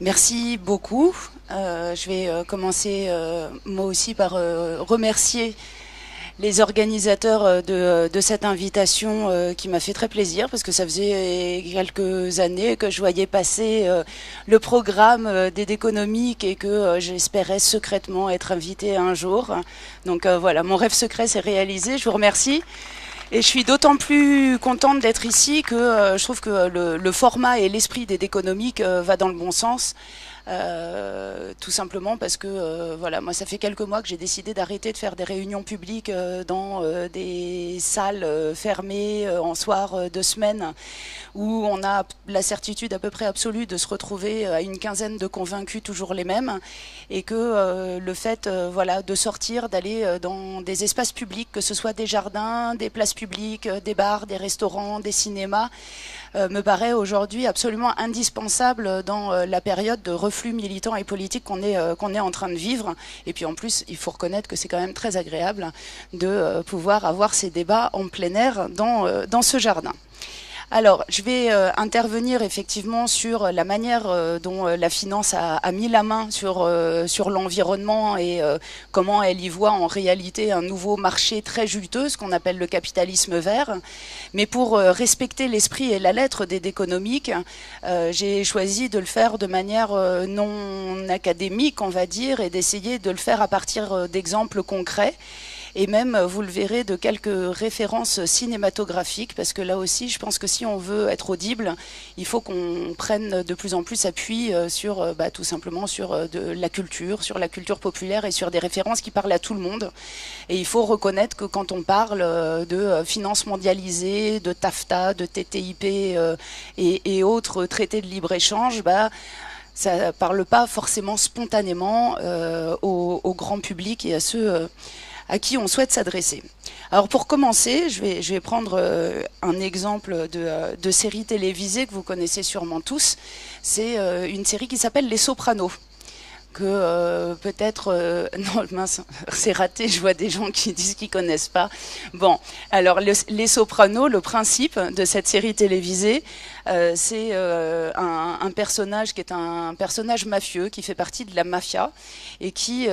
Merci beaucoup. Je vais commencer moi aussi par remercier les organisateurs de cette invitation qui m'a fait très plaisir parce que ça faisait quelques années que je voyais passer le programme d'aide économique et que j'espérais secrètement être invitée un jour. Donc voilà, mon rêve secret s'est réalisé. Je vous remercie. Et je suis d'autant plus contente d'être ici que je trouve que le format et l'esprit d'aide économique va dans le bon sens. Tout simplement parce que voilà, moi ça fait quelques mois que j'ai décidé d'arrêter de faire des réunions publiques dans des salles fermées en soir de semaine où on a la certitude à peu près absolue de se retrouver à une quinzaine de convaincus toujours les mêmes et que le fait voilà, de sortir, d'aller dans des espaces publics, que ce soit des jardins, des places publiques, des bars, des restaurants, des cinémas, me paraît aujourd'hui absolument indispensable dans la période de reflux militant et politique qu'on est en train de vivre. Et puis en plus, il faut reconnaître que c'est quand même très agréable de pouvoir avoir ces débats en plein air dans ce jardin. Alors, je vais intervenir effectivement sur la manière dont la finance a mis la main sur l'environnement et comment elle y voit en réalité un nouveau marché très juteux, ce qu'on appelle le capitalisme vert. Mais pour respecter l'esprit et la lettre d'aide économique, j'ai choisi de le faire de manière non académique, on va dire, et d'essayer de le faire à partir d'exemples concrets. Et même, vous le verrez, de quelques références cinématographiques, parce que là aussi, je pense que si on veut être audible, il faut qu'on prenne de plus en plus appui sur, tout simplement sur de la culture populaire et sur des références qui parlent à tout le monde. Et il faut reconnaître que quand on parle de finances mondialisées, de TAFTA, de TTIP et autres traités de libre-échange, ça ne parle pas forcément spontanément au grand public et à ceux à qui on souhaite s'adresser. Alors pour commencer, je vais prendre un exemple de série télévisée que vous connaissez sûrement tous. C'est une série qui s'appelle Les Sopranos. Que peut-être... non, mince, c'est raté, je vois des gens qui disent qu'ils ne connaissent pas. Bon, alors Les Sopranos, le principe de cette série télévisée, c'est un personnage qui est un personnage mafieux qui fait partie de la mafia et qui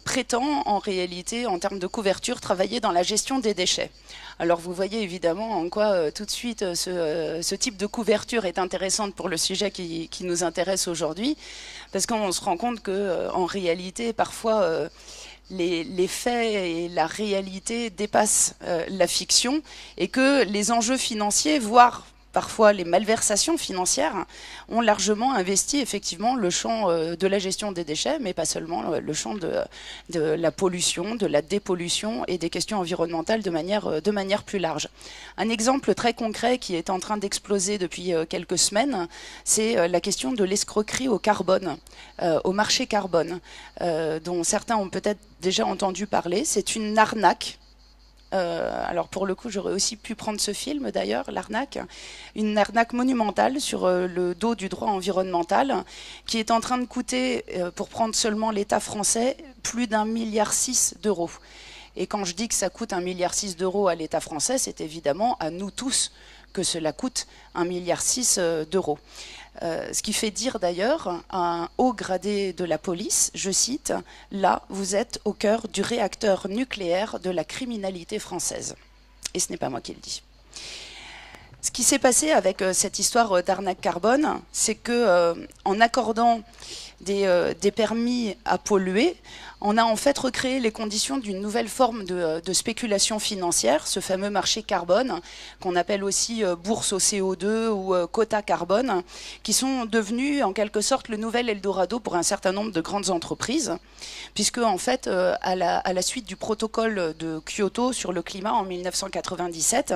prétend en réalité, en termes de couverture, travailler dans la gestion des déchets. Alors vous voyez évidemment en quoi tout de suite ce type de couverture est intéressante pour le sujet qui nous intéresse aujourd'hui, parce qu'on se rend compte que en réalité parfois les faits et la réalité dépassent la fiction et que les enjeux financiers, voire parfois les malversations financières, ont largement investi effectivement le champ de la gestion des déchets, mais pas seulement le champ de la pollution, de la dépollution et des questions environnementales de manière plus large. Un exemple très concret qui est en train d'exploser depuis quelques semaines, c'est la question de l'escroquerie au carbone, au marché carbone, dont certains ont peut-être déjà entendu parler. C'est une arnaque. Alors pour le coup, j'aurais aussi pu prendre ce film d'ailleurs, l'arnaque, une arnaque monumentale sur le dos du droit environnemental, qui est en train de coûter, pour prendre seulement l'État français, plus d'1,6 milliard d'euros. Et quand je dis que ça coûte 1,6 milliard d'euros à l'État français, c'est évidemment à nous tous que cela coûte 1,6 milliard d'euros. Ce qui fait dire d'ailleurs à un haut gradé de la police, je cite, « Là, vous êtes au cœur du réacteur nucléaire de la criminalité française ». Et ce n'est pas moi qui le dis. Ce qui s'est passé avec cette histoire d'arnaque carbone, c'est que en accordant des permis à polluer, on a en fait recréé les conditions d'une nouvelle forme de spéculation financière, ce fameux marché carbone, qu'on appelle aussi bourse au CO2 ou quota carbone, qui sont devenus en quelque sorte le nouvel Eldorado pour un certain nombre de grandes entreprises, puisque en fait, à la suite du protocole de Kyoto sur le climat en 1997,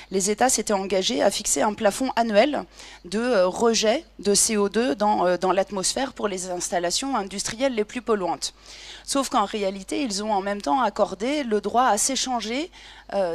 les États s'étaient engagés à fixer un plafond annuel de rejet de CO2 dans l'atmosphère pour les installations industrielles les plus polluantes. Sauf qu'en réalité, ils ont en même temps accordé le droit à s'échanger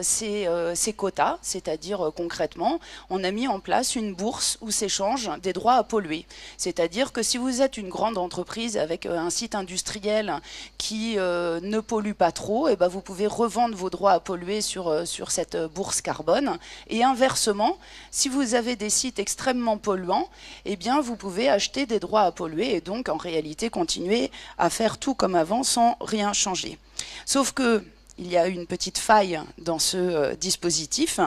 ces quotas, c'est-à-dire concrètement, on a mis en place une bourse où s'échangent des droits à polluer. C'est-à-dire que si vous êtes une grande entreprise avec un site industriel qui ne pollue pas trop, et ben vous pouvez revendre vos droits à polluer sur cette bourse carbone. Et inversement, si vous avez des sites extrêmement polluants, eh bien vous pouvez acheter des droits à polluer et donc en réalité continuer à faire tout comme avant sans rien changer. Sauf que il y a une petite faille dans ce dispositif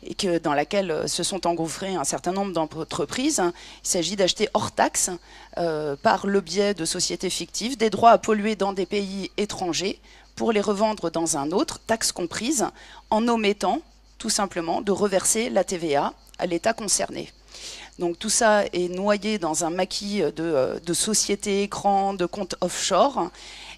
et dans laquelle se sont engouffrés un certain nombre d'entreprises. Il s'agit d'acheter hors taxe, par le biais de sociétés fictives, des droits à polluer dans des pays étrangers pour les revendre dans un autre, taxe comprise, en omettant tout simplement de reverser la TVA à l'État concerné. Donc tout ça est noyé dans un maquis de sociétés écrans, de comptes offshore,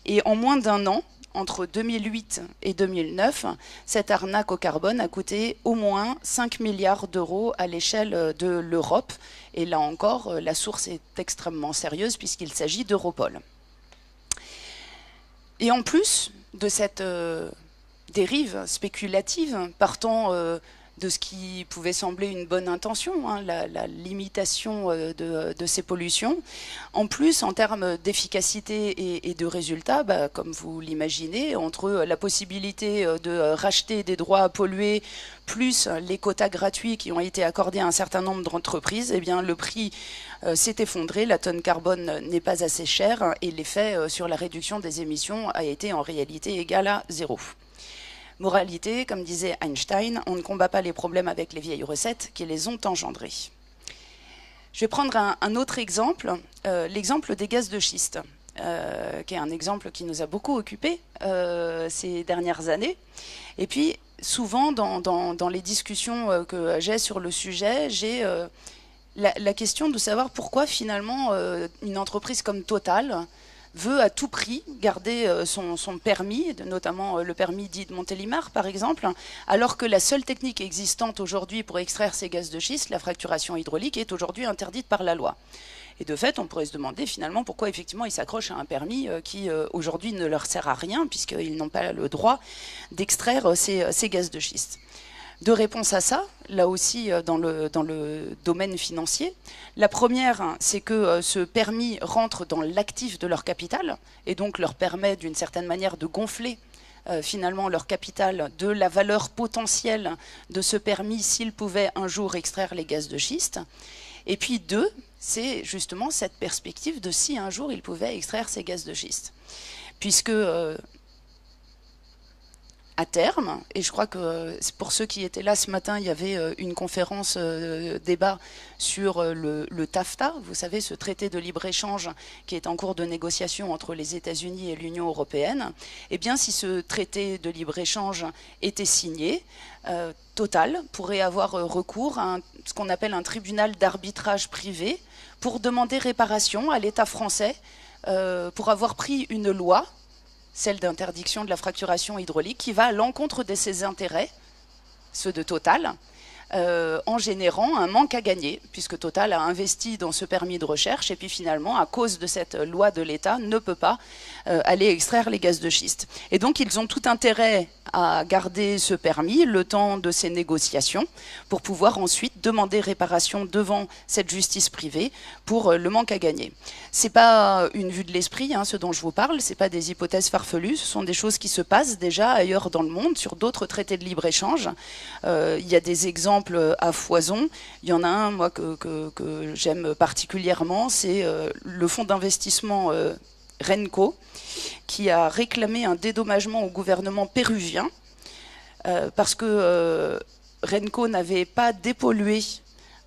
et en moins d'un an, entre 2008 et 2009, cette arnaque au carbone a coûté au moins 5 milliards d'euros à l'échelle de l'Europe. Et là encore, la source est extrêmement sérieuse puisqu'il s'agit d'Europol. Et en plus de cette dérive spéculative partant de ce qui pouvait sembler une bonne intention, hein, la limitation de ces pollutions. En plus, en termes d'efficacité et de résultats, bah, comme vous l'imaginez, entre la possibilité de racheter des droits à polluer, plus les quotas gratuits qui ont été accordés à un certain nombre d'entreprises, eh bien, le prix s'est effondré, la tonne carbone n'est pas assez chère et l'effet sur la réduction des émissions a été en réalité égal à zéro. Moralité, comme disait Einstein, on ne combat pas les problèmes avec les vieilles recettes qui les ont engendrés. Je vais prendre un autre exemple, l'exemple des gaz de schiste, qui est un exemple qui nous a beaucoup occupés ces dernières années. Et puis, souvent, dans les discussions que j'ai sur le sujet, j'ai la question de savoir pourquoi, finalement, une entreprise comme Total veut à tout prix garder son permis, notamment le permis dit de Montélimar par exemple, alors que la seule technique existante aujourd'hui pour extraire ces gaz de schiste, la fracturation hydraulique, est aujourd'hui interdite par la loi. Et de fait, on pourrait se demander finalement pourquoi effectivement ils s'accrochent à un permis qui aujourd'hui ne leur sert à rien puisqu'ils n'ont pas le droit d'extraire ces gaz de schiste. Deux réponses à ça, là aussi dans le domaine financier. La première, c'est que ce permis rentre dans l'actif de leur capital et donc leur permet d'une certaine manière de gonfler finalement leur capital de la valeur potentielle de ce permis s'ils pouvaient un jour extraire les gaz de schiste. Et puis deux, c'est justement cette perspective de si un jour ils pouvaient extraire ces gaz de schiste. Puisque à terme, et je crois que pour ceux qui étaient là ce matin, il y avait une conférence débat sur le TAFTA, vous savez, ce traité de libre-échange qui est en cours de négociation entre les États-Unis et l'Union européenne. Eh bien, si ce traité de libre-échange était signé, Total pourrait avoir recours à ce qu'on appelle un tribunal d'arbitrage privé pour demander réparation à l'État français pour avoir pris une loi, celle d'interdiction de la fracturation hydraulique, qui va à l'encontre de ses intérêts, ceux de Total, en générant un manque à gagner, puisque Total a investi dans ce permis de recherche, et puis finalement, à cause de cette loi de l'État, ne peut pas aller extraire les gaz de schiste. Et donc, ils ont tout intérêt à garder ce permis le temps de ces négociations, pour pouvoir ensuite demander réparation devant cette justice privée pour le manque à gagner. C'est pas une vue de l'esprit, hein, ce dont je vous parle, c'est pas des hypothèses farfelues, ce sont des choses qui se passent déjà ailleurs dans le monde, sur d'autres traités de libre-échange. Il y a des exemples à foison. Il y en a un, moi, que j'aime particulièrement, c'est le fonds d'investissement Renco, qui a réclamé un dédommagement au gouvernement péruvien parce que Renco n'avait pas dépollué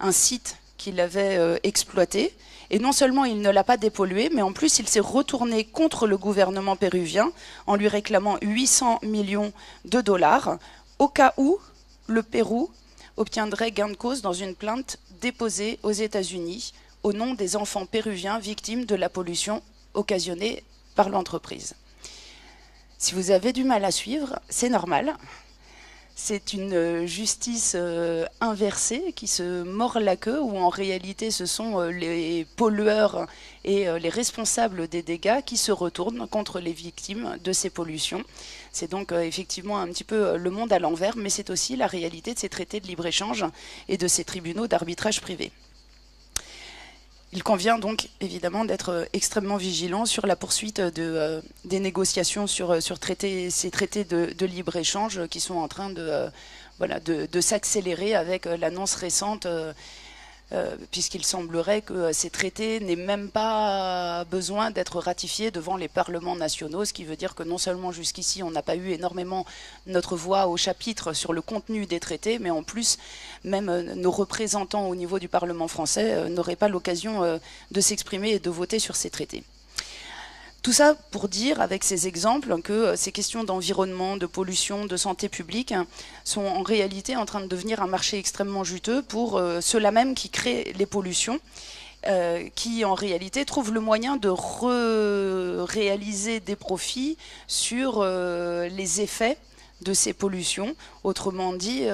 un site qu'il avait exploité. Et non seulement il ne l'a pas dépollué, mais en plus il s'est retourné contre le gouvernement péruvien en lui réclamant 800 millions de dollars au cas où le Pérou obtiendrait gain de cause dans une plainte déposée aux États-Unis au nom des enfants péruviens victimes de la pollution occasionnée par l'entreprise. Si vous avez du mal à suivre, c'est normal. C'est une justice inversée qui se mord la queue, où en réalité ce sont les pollueurs et les responsables des dégâts qui se retournent contre les victimes de ces pollutions. C'est donc effectivement un petit peu le monde à l'envers, mais c'est aussi la réalité de ces traités de libre-échange et de ces tribunaux d'arbitrage privé. Il convient donc évidemment d'être extrêmement vigilant sur la poursuite des négociations sur ces traités de libre-échange qui sont en train de s'accélérer avec l'annonce récente, puisqu'il semblerait que ces traités n'aient même pas besoin d'être ratifiés devant les parlements nationaux, ce qui veut dire que non seulement jusqu'ici on n'a pas eu énormément notre voix au chapitre sur le contenu des traités, mais en plus même nos représentants au niveau du Parlement français n'auraient pas l'occasion de s'exprimer et de voter sur ces traités. Tout ça pour dire, avec ces exemples, que ces questions d'environnement, de pollution, de santé publique sont en réalité en train de devenir un marché extrêmement juteux pour ceux-là même qui créent les pollutions, qui en réalité trouvent le moyen de réaliser des profits sur les effets de ces pollutions, autrement dit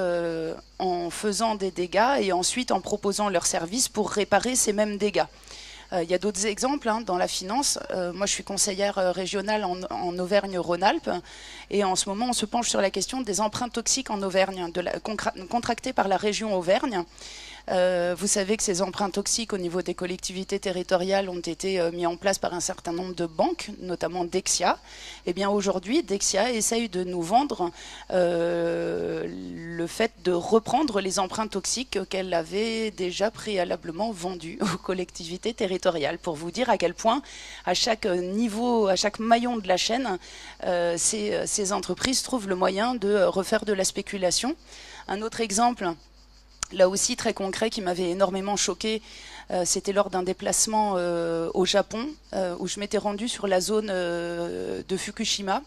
en faisant des dégâts et ensuite en proposant leurs services pour réparer ces mêmes dégâts. Il y a d'autres exemples dans la finance. Moi, je suis conseillère régionale en Auvergne-Rhône-Alpes. Et en ce moment, on se penche sur la question des emprunts toxiques en Auvergne, contractés par la région Auvergne. Vous savez que ces emprunts toxiques au niveau des collectivités territoriales ont été mis en place par un certain nombre de banques, notamment Dexia. Et bien aujourd'hui, Dexia essaye de nous vendre le fait de reprendre les emprunts toxiques qu'elle avait déjà préalablement vendus aux collectivités territoriales, pour vous dire à quel point, à chaque niveau, à chaque maillon de la chaîne, ces entreprises trouvent le moyen de refaire de la spéculation. Un autre exemple, là aussi très concret, qui m'avait énormément choqué, c'était lors d'un déplacement au Japon, où je m'étais rendue sur la zone de Fukushima,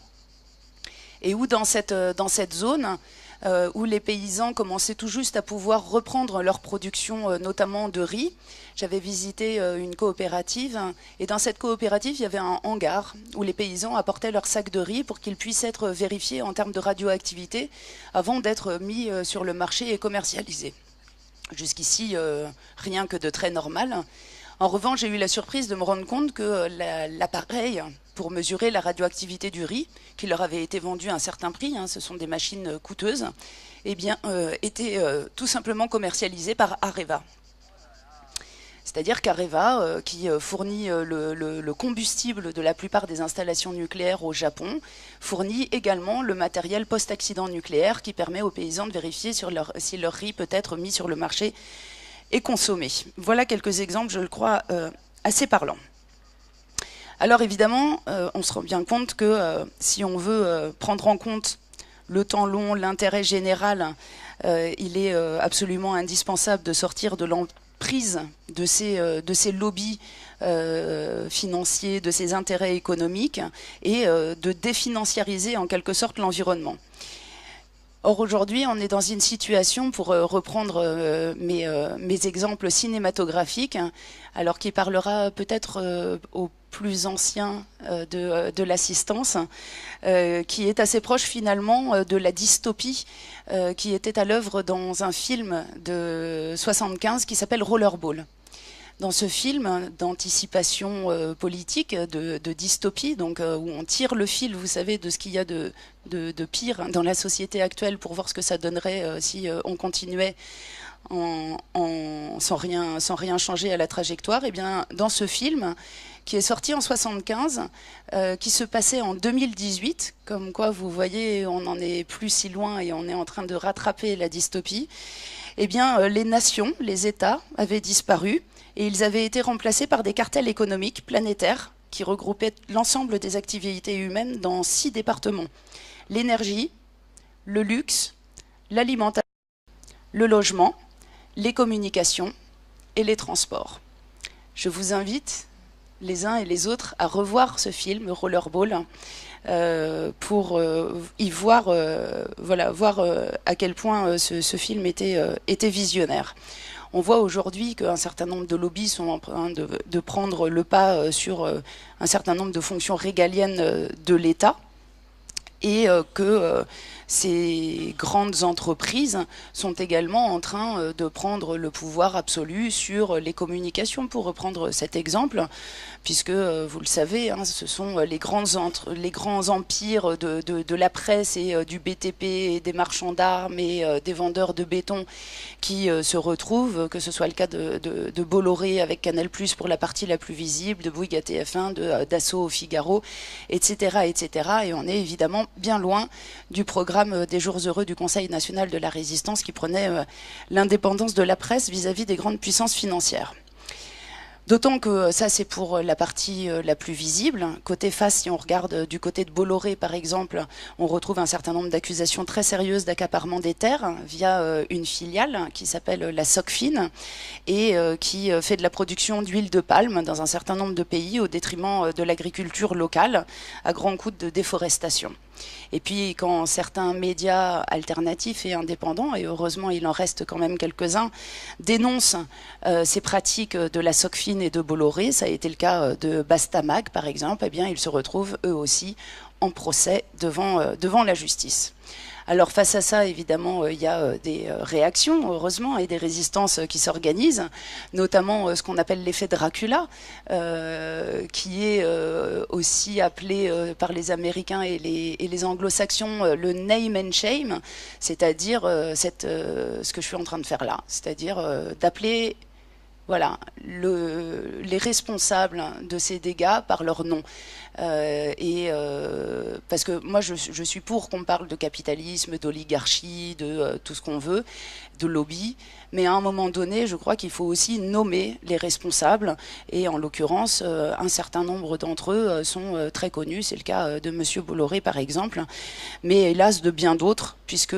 et où dans cette zone, où les paysans commençaient tout juste à pouvoir reprendre leur production, notamment de riz, j'avais visité une coopérative, et dans cette coopérative, il y avait un hangar où les paysans apportaient leurs sacs de riz pour qu'ils puissent être vérifiés en termes de radioactivité avant d'être mis sur le marché et commercialisés. Jusqu'ici, rien que de très normal. En revanche, j'ai eu la surprise de me rendre compte que l'appareil pour mesurer la radioactivité du riz, qui leur avait été vendu à un certain prix, ce sont des machines coûteuses, eh bien, était tout simplement commercialisé par Areva. C'est-à-dire qu'Areva, qui fournit le combustible de la plupart des installations nucléaires au Japon, fournit également le matériel post-accident nucléaire qui permet aux paysans de vérifier si leur riz peut être mis sur le marché et consommé. Voilà quelques exemples, je le crois, assez parlants. Alors évidemment, on se rend bien compte que si on veut prendre en compte le temps long, l'intérêt général, il est absolument indispensable de sortir de l'emprise de ces lobbies financiers, de ces intérêts économiques, et de définanciariser en quelque sorte l'environnement. Or aujourd'hui, on est dans une situation, pour reprendre mes exemples cinématographiques, alors qui parlera peut-être aux plus anciens de l'assistance, qui est assez proche finalement de la dystopie qui était à l'œuvre dans un film de 75 qui s'appelle Rollerball. Dans ce film d'anticipation politique, de dystopie, donc où on tire le fil, vous savez, de ce qu'il y a de pire dans la société actuelle pour voir ce que ça donnerait si on continuait sans rien changer à la trajectoire. Et bien, dans ce film, qui est sorti en 75, qui se passait en 2018, comme quoi vous voyez, on n'en est plus si loin et on est en train de rattraper la dystopie, eh bien, les nations, les États avaient disparu, et ils avaient été remplacés par des cartels économiques planétaires qui regroupaient l'ensemble des activités humaines dans 6 départements. L'énergie, le luxe, l'alimentation, le logement, les communications et les transports. Je vous invite, les uns et les autres, à revoir ce film, Rollerball, pour y voir, voir à quel point ce film était visionnaire. On voit aujourd'hui qu'un certain nombre de lobbies sont en train de prendre le pas sur un certain nombre de fonctions régaliennes de l'État, et que ces grandes entreprises sont également en train de prendre le pouvoir absolu sur les communications, pour reprendre cet exemple, puisque, vous le savez, hein, ce sont les grands empires de la presse et du BTP et des marchands d'armes et des vendeurs de béton qui se retrouvent, que ce soit le cas de Bolloré avec Canal+ pour la partie la plus visible, de Bouygues à TF1, d'Assaut au Figaro, etc., etc. Et on est évidemment bien loin du programme des Jours heureux du Conseil national de la résistance qui prenait l'indépendance de la presse vis-à-vis des grandes puissances financières. D'autant que ça, c'est pour la partie la plus visible. Côté face, si on regarde du côté de Bolloré, par exemple, on retrouve un certain nombre d'accusations très sérieuses d'accaparement des terres via une filiale qui s'appelle la Socfin et qui fait de la production d'huile de palme dans un certain nombre de pays au détriment de l'agriculture locale à grands coûts de déforestation. Et puis quand certains médias alternatifs et indépendants, et heureusement il en reste quand même quelques-uns, dénoncent ces pratiques de la Socfin et de Bolloré, ça a été le cas de Bastamag par exemple, eh bien ils se retrouvent eux aussi en procès devant la justice. Alors face à ça, évidemment, il y a des réactions, heureusement, et des résistances qui s'organisent, notamment ce qu'on appelle l'effet Dracula, qui est aussi appelé par les Américains et les Anglo-Saxons le name and shame, c'est-à-dire ce que je suis en train de faire là, c'est-à-dire d'appeler voilà, les responsables de ces dégâts par leur nom. Parce que moi je suis pour qu'on parle de capitalisme, d'oligarchie, de tout ce qu'on veut, de lobby, mais à un moment donné je crois qu'il faut aussi nommer les responsables, et en l'occurrence un certain nombre d'entre eux sont très connus, c'est le cas de monsieur Bolloré par exemple, mais hélas de bien d'autres, puisque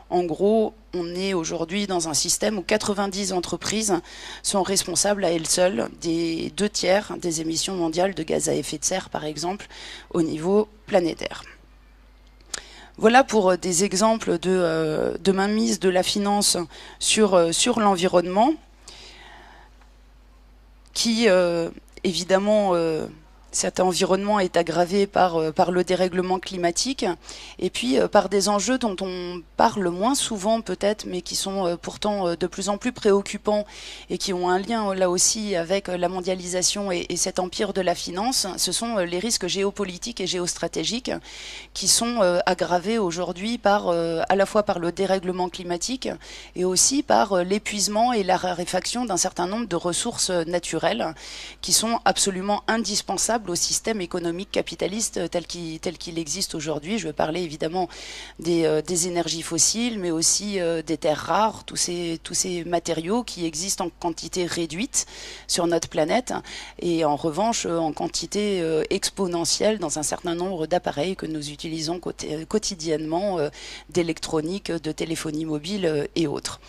en gros on est aujourd'hui dans un système où 90 entreprises sont responsables à elles seules des 2/3 des émissions mondiales de gaz à effet de serre, par exemple, au niveau planétaire. Voilà pour des exemples de mainmise de la finance sur l'environnement, qui, évidemment, cet environnement est aggravé par le dérèglement climatique et puis par des enjeux dont on parle moins souvent peut-être, mais qui sont pourtant de plus en plus préoccupants et qui ont un lien là aussi avec la mondialisation et cet empire de la finance. Ce sont les risques géopolitiques et géostratégiques qui sont aggravés aujourd'hui à la fois par le dérèglement climatique et aussi par l'épuisement et la raréfaction d'un certain nombre de ressources naturelles qui sont absolument indispensables au système économique capitaliste tel qu'il existe aujourd'hui. Je veux parler évidemment des énergies fossiles, mais aussi des terres rares, tous ces matériaux qui existent en quantité réduite sur notre planète et en revanche en quantité exponentielle dans un certain nombre d'appareils que nous utilisons quotidiennement, d'électronique, de téléphonie mobile et autres.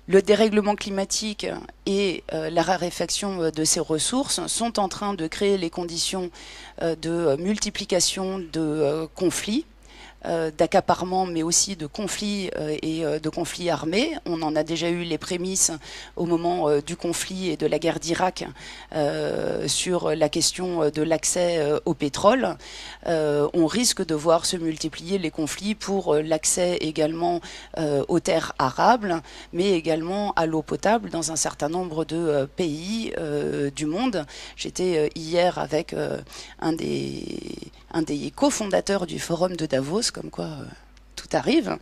Le dérèglement climatique et la raréfaction de ces ressources sont en train de créer les conditions de multiplication de conflits, d'accaparement, mais aussi de conflits et de conflits armés. On en a déjà eu les prémices au moment du conflit et de la guerre d'Irak sur la question de l'accès au pétrole. On risque de voir se multiplier les conflits pour l'accès également aux terres arables, mais également à l'eau potable dans un certain nombre de pays du monde. J'étais hier avec un des cofondateurs du Forum de Davos, comme quoi tout arrive,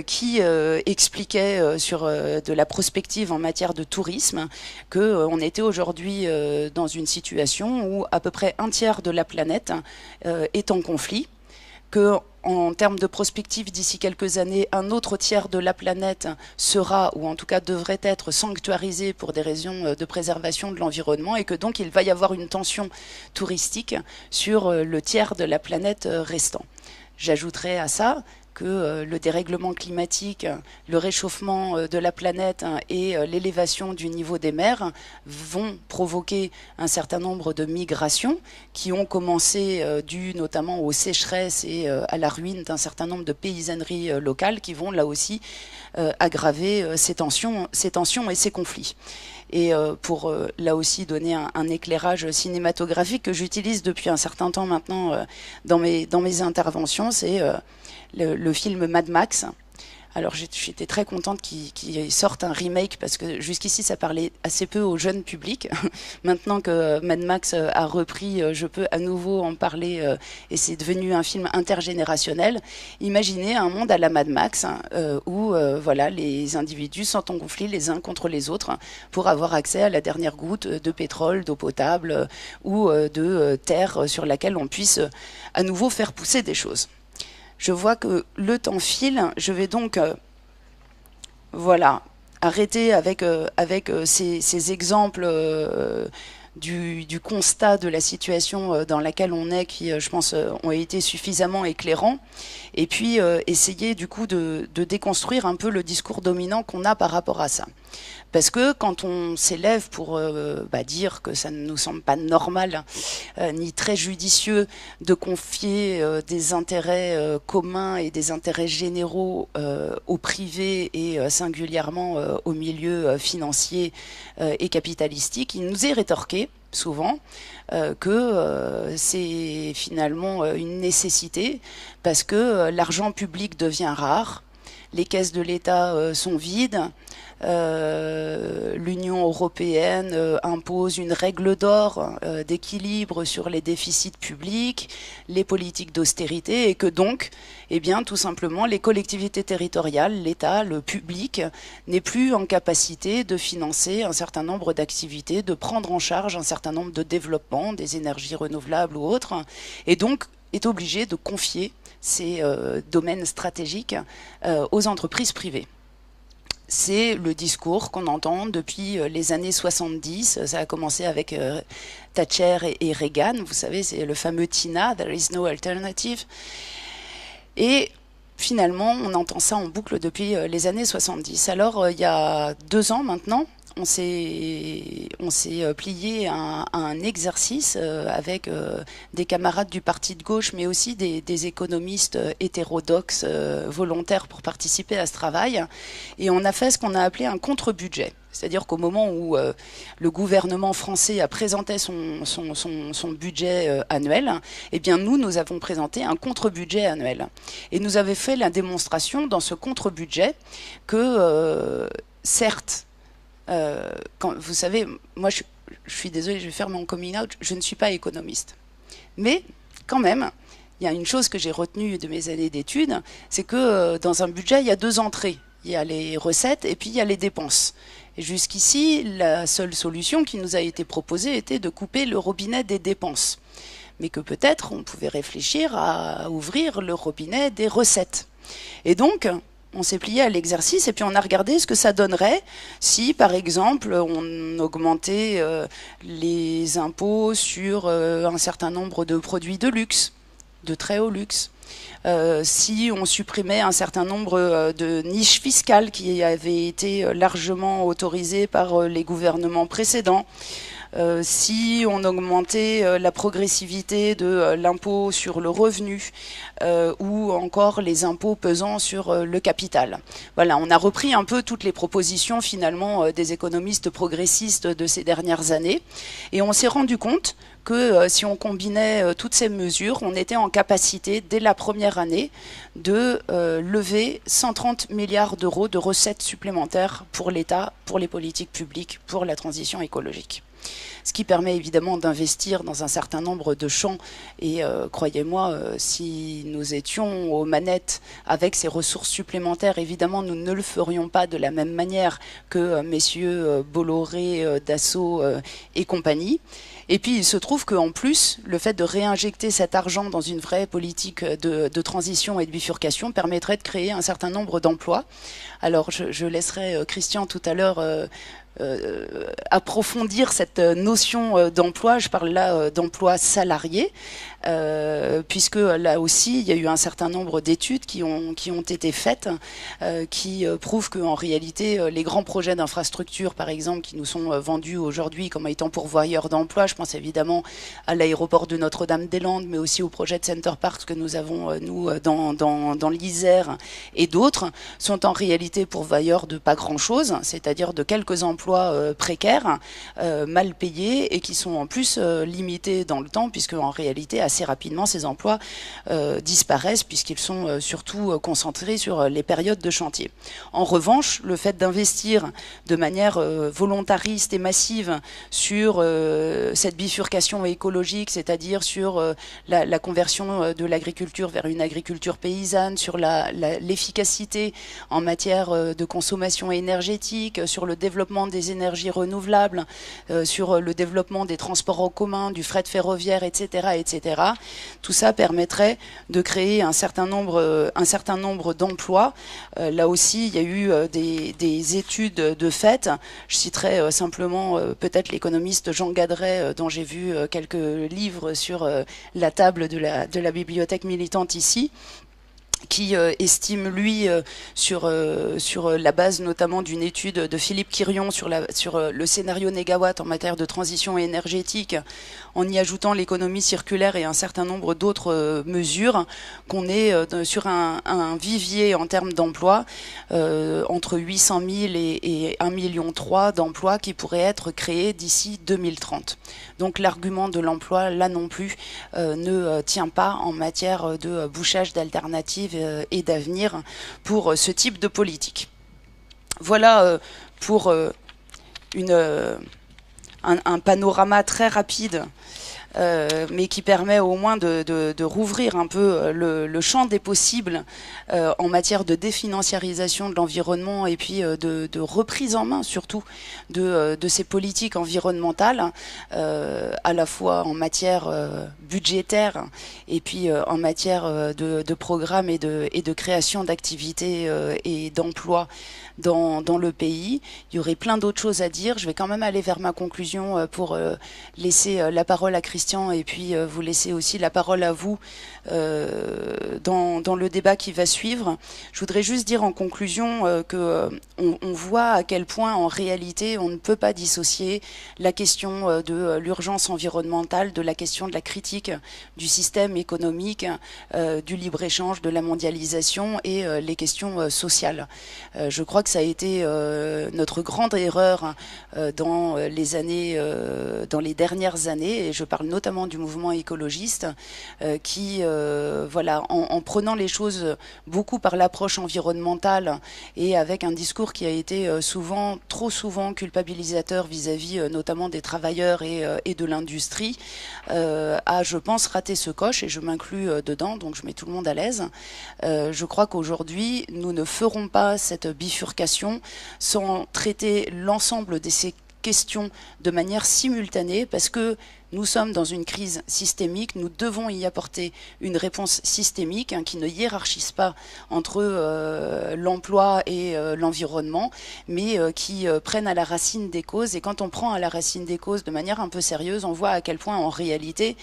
qui expliquait sur de la prospective en matière de tourisme qu'on était aujourd'hui dans une situation où à peu près 1/3 de la planète est en conflit, que en termes de prospective, d'ici quelques années, un autre tiers de la planète sera, ou en tout cas devrait être, sanctuarisé pour des raisons de préservation de l'environnement, et que donc il va y avoir une tension touristique sur le tiers de la planète restant. J'ajouterai à ça que le dérèglement climatique, le réchauffement de la planète et l'élévation du niveau des mers vont provoquer un certain nombre de migrations qui ont commencé dues notamment aux sécheresses et à la ruine d'un certain nombre de paysanneries locales qui vont là aussi aggraver ces tensions et ces conflits. Et pour là aussi donner un éclairage cinématographique que j'utilise depuis un certain temps maintenant dans mes interventions, c'est le film Mad Max. Alors j'étais très contente qu'ils sortent un remake parce que jusqu'ici ça parlait assez peu au jeune public. Maintenant que Mad Max a repris, je peux à nouveau en parler et c'est devenu un film intergénérationnel. Imaginez un monde à la Mad Max où voilà, les individus sont en conflit les uns contre les autres pour avoir accès à la dernière goutte de pétrole, d'eau potable ou de terre sur laquelle on puisse à nouveau faire pousser des choses. Je vois que le temps file, je vais donc voilà, arrêter avec ces exemples du constat de la situation dans laquelle on est, qui, je pense, ont été suffisamment éclairants, et puis essayer du coup de déconstruire un peu le discours dominant qu'on a par rapport à ça. Parce que quand on s'élève pour dire que ça ne nous semble pas normal ni très judicieux de confier des intérêts communs et des intérêts généraux au privé et singulièrement au milieu financier et capitalistique, il nous est rétorqué souvent que c'est finalement une nécessité parce que l'argent public devient rare, les caisses de l'État sont vides, l'Union européenne impose une règle d'or d'équilibre sur les déficits publics, les politiques d'austérité, et que donc, eh bien, tout simplement, les collectivités territoriales, l'État, le public, n'est plus en capacité de financer un certain nombre d'activités, de prendre en charge un certain nombre de développements, des énergies renouvelables ou autres, et donc est obligé de confier ces domaines stratégiques aux entreprises privées. C'est le discours qu'on entend depuis les années 70. Ça a commencé avec Thatcher et Reagan. Vous savez, c'est le fameux TINA, There is no alternative. Et finalement, on entend ça en boucle depuis les années 70. Alors, il y a 2 ans maintenant, on s'est plié à un exercice avec des camarades du parti de gauche, mais aussi des économistes hétérodoxes volontaires pour participer à ce travail. Et on a fait ce qu'on a appelé un contre-budget. C'est-à-dire qu'au moment où le gouvernement français a présenté son budget annuel, eh bien nous avons présenté un contre-budget annuel. Et nous avons fait la démonstration dans ce contre-budget que, certes, vous savez, moi je suis désolée, je vais faire mon coming out, je ne suis pas économiste. Mais quand même, il y a une chose que j'ai retenue de mes années d'études, c'est que dans un budget, il y a 2 entrées. Il y a les recettes et puis il y a les dépenses. Et jusqu'ici, la seule solution qui nous a été proposée était de couper le robinet des dépenses. Mais que peut-être on pouvait réfléchir à ouvrir le robinet des recettes. Et donc, on s'est plié à l'exercice et puis on a regardé ce que ça donnerait si, par exemple, on augmentait les impôts sur un certain nombre de produits de luxe, de très haut luxe. Si on supprimait un certain nombre de niches fiscales qui avaient été largement autorisées par les gouvernements précédents, si on augmentait la progressivité de l'impôt sur le revenu ou encore les impôts pesant sur le capital. Voilà, on a repris un peu toutes les propositions finalement des économistes progressistes de ces dernières années et on s'est rendu compte que si on combinait toutes ces mesures, on était en capacité, dès la première année, de lever 130 milliards d'euros de recettes supplémentaires pour l'État, pour les politiques publiques, pour la transition écologique. Ce qui permet évidemment d'investir dans un certain nombre de champs. Et croyez-moi, si nous étions aux manettes avec ces ressources supplémentaires, évidemment, nous ne le ferions pas de la même manière que messieurs Bolloré, Dassault et compagnie. Et puis il se trouve qu'en plus, le fait de réinjecter cet argent dans une vraie politique de transition et de bifurcation permettrait de créer un certain nombre d'emplois. Alors je laisserai Christian tout à l'heure approfondir cette notion d'emploi. Je parle là d'emploi salarié, puisque là aussi il y a eu un certain nombre d'études qui ont été faites qui prouvent qu'en réalité les grands projets d'infrastructure par exemple qui nous sont vendus aujourd'hui comme étant pourvoyeurs d'emplois, je pense évidemment à l'aéroport de Notre-Dame-des-Landes mais aussi au projet de Center Parcs que nous avons nous dans l'Isère et d'autres, sont en réalité pourvoyeurs de pas grand chose, c'est-à-dire de quelques emplois précaires, mal payés particuliers et qui sont en plus limités dans le temps, puisque en réalité, assez rapidement, ces emplois disparaissent, puisqu'ils sont surtout concentrés sur les périodes de chantier. En revanche, le fait d'investir de manière volontariste et massive sur cette bifurcation écologique, c'est-à-dire sur la conversion de l'agriculture vers une agriculture paysanne, sur l'efficacité en matière de consommation énergétique, sur le développement des énergies renouvelables, sur le développement des transports en commun, du fret ferroviaire, etc., etc. Tout ça permettrait de créer un certain nombre d'emplois. Là aussi, il y a eu des études de fait. Je citerai simplement peut-être l'économiste Jean Gadret, dont j'ai vu quelques livres sur la table de la bibliothèque militante ici, qui estime, lui, sur la base notamment d'une étude de Philippe Quirion sur le scénario négawatt en matière de transition énergétique, en y ajoutant l'économie circulaire et un certain nombre d'autres mesures, qu'on est sur un vivier en termes d'emplois, entre 800 000 et 1,3 million d'emplois qui pourraient être créés d'ici 2030. Donc l'argument de l'emploi, là non plus, ne tient pas en matière de bouchage d'alternatives et d'avenir pour ce type de politique. Voilà pour un panorama très rapide, mais qui permet au moins de rouvrir un peu le champ des possibles en matière de définanciarisation de l'environnement et puis de reprise en main surtout de ces politiques environnementales, à la fois en matière budgétaire et puis en matière de programmes et de création d'activités et d'emplois dans le pays. Il y aurait plein d'autres choses à dire. Je vais quand même aller vers ma conclusion pour laisser la parole à Christian et puis vous laisser aussi la parole à vous dans le débat qui va suivre. Je voudrais juste dire en conclusion que on voit à quel point en réalité on ne peut pas dissocier la question de l'urgence environnementale de la question de la critique du système économique, du libre-échange, de la mondialisation et les questions sociales. Je crois que ça a été notre grande erreur dans les dernières années, et je parle notamment du mouvement écologiste, qui, voilà, en prenant les choses beaucoup par l'approche environnementale et avec un discours qui a été trop souvent culpabilisateur vis-à-vis notamment des travailleurs et de l'industrie, a, je pense, raté ce coche, et je m'inclus dedans, donc je mets tout le monde à l'aise. Je crois qu'aujourd'hui, nous ne ferons pas cette bifurcation sans traiter l'ensemble de ces questions de manière simultanée, parce que nous sommes dans une crise systémique, nous devons y apporter une réponse systémique qui ne hiérarchise pas entre l'emploi et l'environnement, mais qui prenne à la racine des causes. Et quand on prend à la racine des causes de manière un peu sérieuse, on voit à quel point en réalité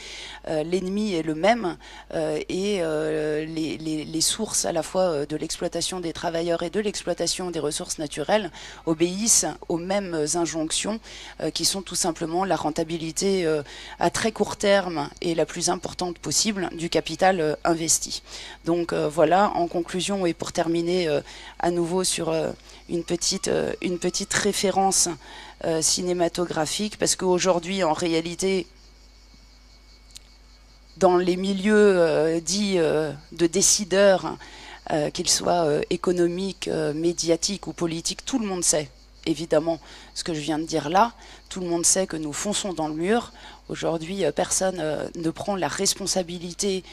l'ennemi est le même et les sources à la fois de l'exploitation des travailleurs et de l'exploitation des ressources naturelles obéissent aux mêmes injonctions qui sont tout simplement la rentabilité à très court terme et la plus importante possible du capital investi. Donc voilà, en conclusion et pour terminer à nouveau sur une petite référence cinématographique, parce qu'aujourd'hui en réalité dans les milieux dits de décideurs, qu'ils soient économiques, médiatiques ou politiques, tout le monde sait évidemment ce que je viens de dire là. Tout le monde sait que nous fonçons dans le mur. Aujourd'hui, personne ne prend la responsabilité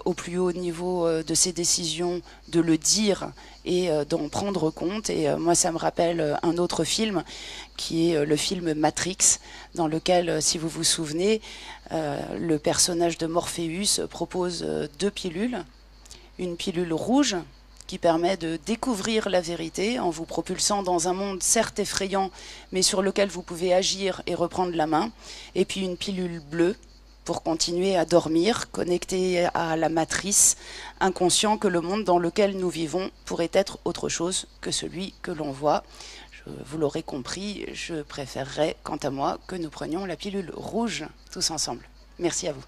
au plus haut niveau de ces décisions de le dire et d'en prendre compte. Et moi, ça me rappelle un autre film qui est le film Matrix, dans lequel, si vous vous souvenez, le personnage de Morpheus propose deux pilules. Une pilule rouge qui permet de découvrir la vérité en vous propulsant dans un monde certes effrayant, mais sur lequel vous pouvez agir et reprendre la main. Et puis une pilule bleue pour continuer à dormir, connecté à la matrice, inconscient que le monde dans lequel nous vivons pourrait être autre chose que celui que l'on voit. Vous l'aurez compris, je préférerais, quant à moi, que nous prenions la pilule rouge tous ensemble. Merci à vous.